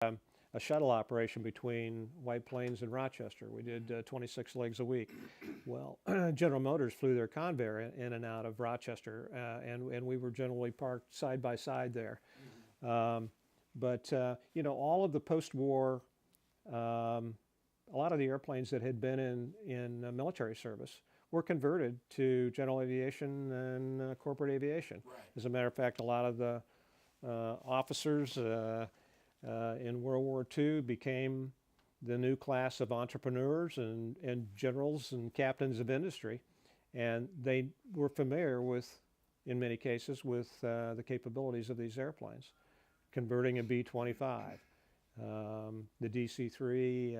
a shuttle operation between White Plains and Rochester. We did 26 legs a week. Well, General Motors flew their Convair in and out of Rochester, and we were generally parked side by side there. But you know, all of the post-war, a lot of the airplanes that had been in military service were converted to general aviation and corporate aviation. Right. As a matter of fact, a lot of the officers in World War II became the new class of entrepreneurs and generals and captains of industry, and they were familiar with, in many cases, with the capabilities of these airplanes, converting a B-25. The DC-3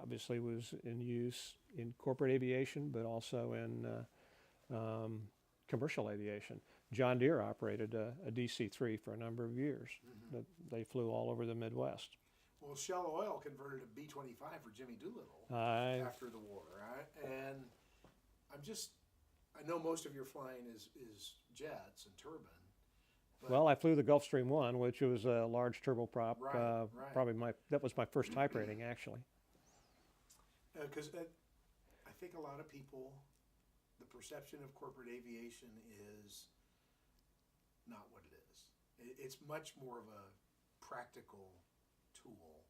obviously was in use in corporate aviation, but also in commercial aviation. John Deere operated a DC-3 for a number of years. They flew all over the Midwest. Well, Shell Oil converted a B-25 for Jimmy Doolittle after the war, right? And I know most of your flying is jets and turbine. Well, I flew the Gulfstream 1, which was a large turboprop. Right. Probably that was my first type rating, actually. Because I think a lot of people, the perception of corporate aviation is not what it is. It's much more of a practical tool.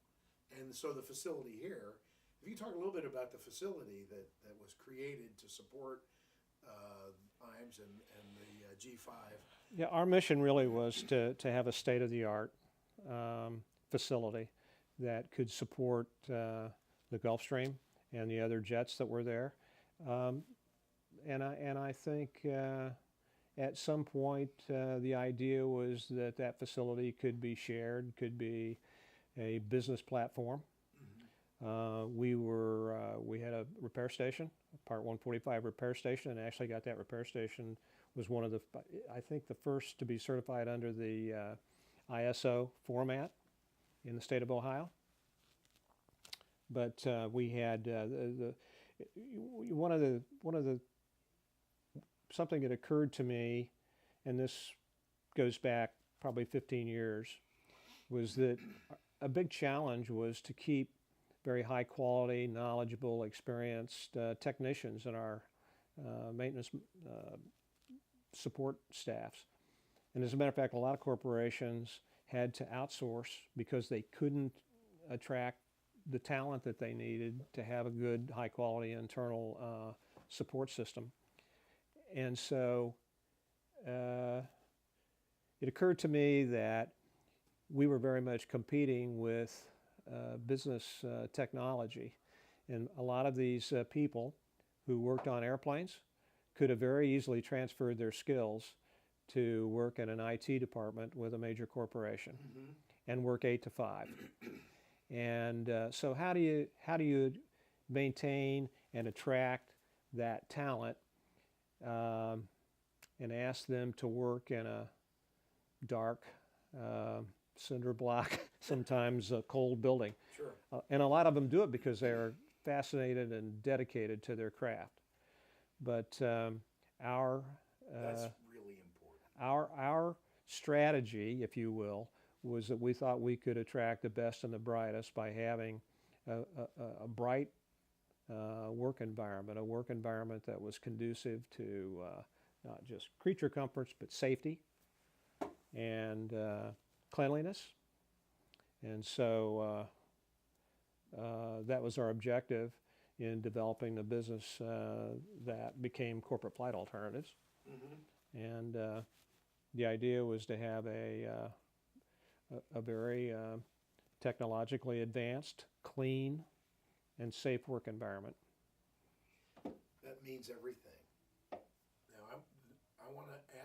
And so the facility here, if you talk a little bit about the facility that was created to support IMES and the G5. Yeah, our mission really was to have a state-of-the-art facility that could support the Gulfstream and the other jets that were there. And I think at some point the idea was that that facility could be shared, could be a business platform. We had a repair station, a Part 145 repair station, and actually got that repair station, was one of the, I think, the first to be certified under the ISO format in the state of Ohio. But we had one of the something that occurred to me, and this goes back probably 15 years, was that a big challenge was to keep very high quality, knowledgeable, experienced technicians in our maintenance support staffs. And as a matter of fact, a lot of corporations had to outsource because they couldn't attract the talent that they needed to have a good, high quality internal support system. And so it occurred to me that we were very much competing with business technology. And a lot of these people who worked on airplanes could have very easily transferred their skills to work in an IT department with a major corporation and work 8 to 5. And so how do you maintain and attract that talent and ask them to work in a dark, cinder block, sometimes a cold building? Sure. And a lot of them do it because they're fascinated and dedicated to their craft. But That's really important. our strategy, if you will, was that we thought we could attract the best and the brightest by having a bright work environment, a work environment that was conducive to not just creature comforts, but safety and cleanliness. And so that was our objective in developing the business that became Corporate Flight Alternatives. And the idea was to have a very technologically advanced, clean, and safe work environment. That means everything. Now, I want to